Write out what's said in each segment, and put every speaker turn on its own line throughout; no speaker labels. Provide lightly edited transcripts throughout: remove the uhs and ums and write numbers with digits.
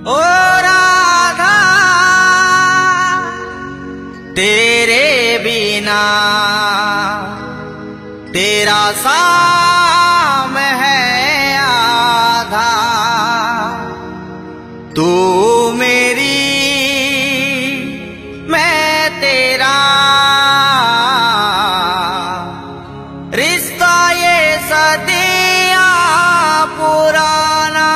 ओ राधा तेरे बिना तेरा साम है आधा। तू मेरी मैं तेरा रिश्ता ये सदियां पुराना।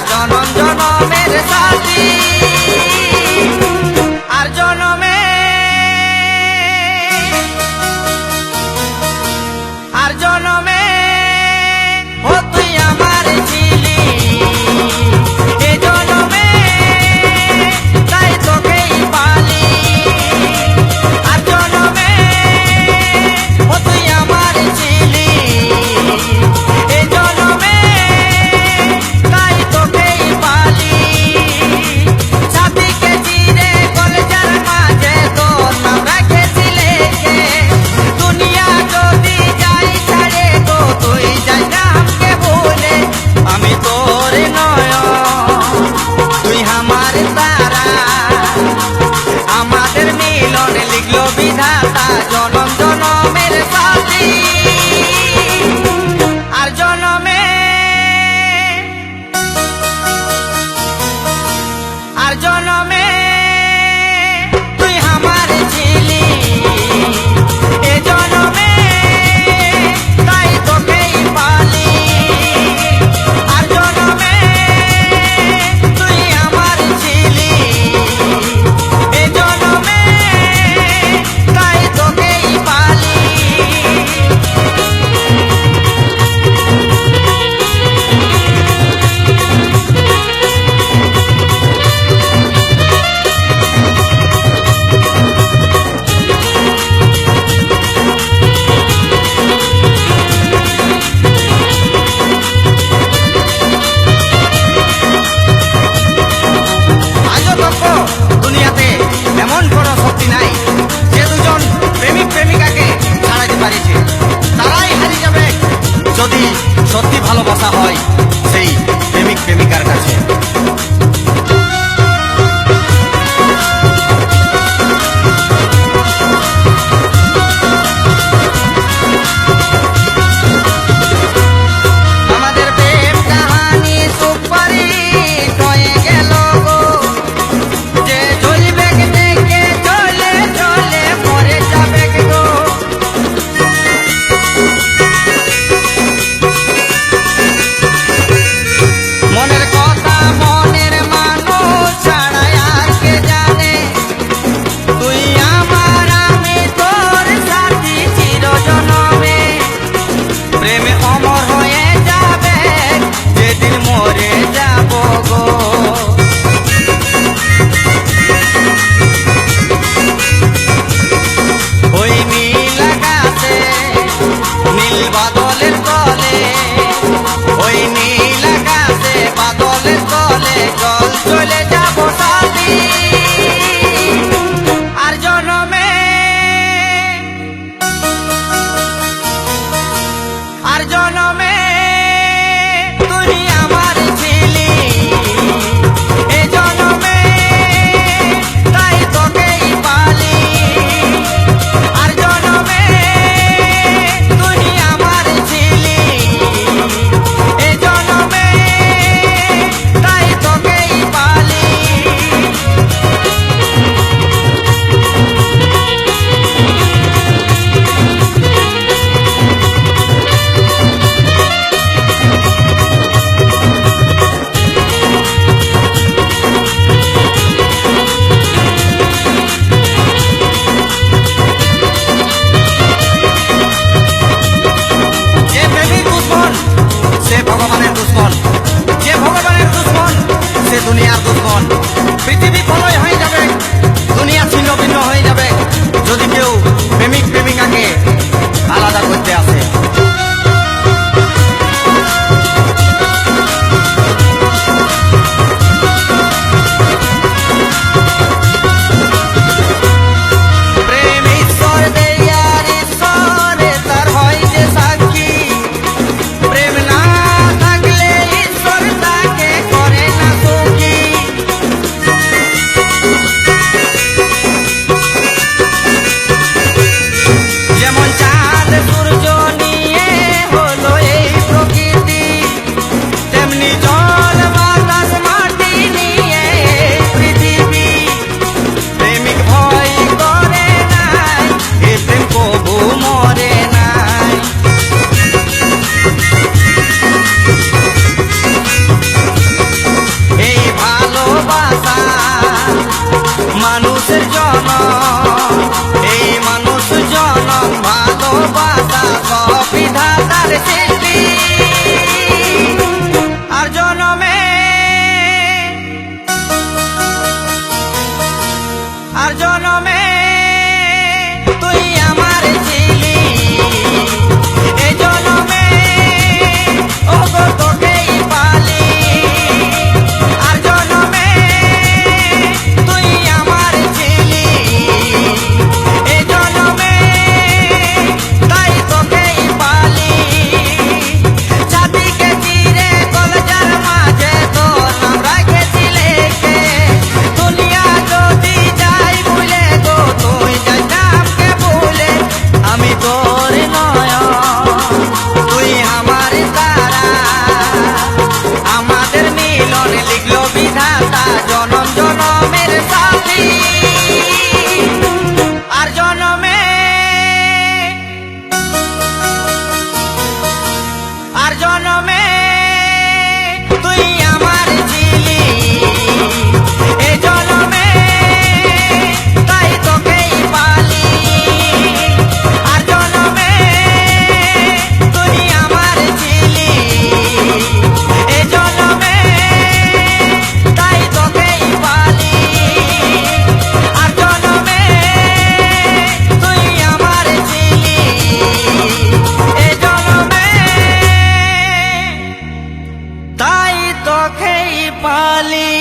জনম জনমের সাথী আর জনমে ও তুই আমার ছিলি এ জনমে তাই তোকেই পালি। আর জনমে ও তুই আমার ছিলি এ জনমে তাই তোকেই পালি। সাথীকে চিরে কলেজার মাঝে তোর নাম রেখেছি লেখে। দুনিয়া যদি যাই ছাড়ে গো তুই যাই না আমাকে ভুলে। আমি তোর নয়ন তুই আমার তারা আমাদের মিলন লিখলো বিধাতা। জনম জনমের সাথী আর জনমে তুই আমার ছিলি এ জনমে তাই তোকেই পালি। আর জনমে তুই আমার ছিলি এ জনমে তাই তোকেই পালি। দুনিয়াতে এমন কোন শক্তি নাই যে দুজন প্রেমিক প্রেমিকাকে ছাড়াতে পারেছে। তারাই হারিয়ে যাবে যদি সত্যি ভালোবাসা হয় সেই প্রেমিক প্রেমিকার কাছে। আমাদের প্রেম কাহানি সুপারিট হয়ে গেল গো। যে চলবে দেখে চলে চলে মরে যাবে গো। প্রলয় হয়ে যাবে, দুনিয়া ছিন্ন ভিন্ন হয়ে যাবে যদি কেউ প্রেমিক প্রেমিকাকে আলাদা করতে আসে। প্রেম ঈশ্বর দেয়ার ঈশ্বরে তার হয় যে সাক্ষী, প্রেম না থাকলে ঈশ্বর তাকে করে না সুখী। যেমন চাঁদ সূর্য নিয়ে হলো এই প্রকৃতি, তেমনি জল বাতাস মাটি নিয়ে এই পৃথিবী। প্রেমিক ভয় করে নাই, এ প্রেম কবু মরে নাই। এই ভালোবাসা মানুষের জনম, এই মানুষ জনম ভালোবাসা সব বিধাতার সৃষ্টি। আর জনমে আর জনমে তুই আমার ছিলি, এ জনমে ওগো তোকেই পালি। আর জনমে তুই আমার ছিলি, এ জনমে তাই তোকেই পালি। ছাতিকে চিরে কলজার মাঝে তোর নাম রাখেছি লেখে, দুনিয়া যদি যাই ভুলে গো তুই যাই নামকে ভুলে। আমি তোর নয়ন, তুই আমার তারা, আমাদের মিলন লিখলো বিধাতা জনম জনমের সাথী। আর জনমে আর জনমে তুই আমার ছিলি, এ জনমে তাই তোকেই পালি। আর জনমে তুই আমার ছিলি, এ জনমে তাই তোকেই পালি। আর জনমে তুই আমার ছিলি, এ জনমে তাই তোকেই পালি।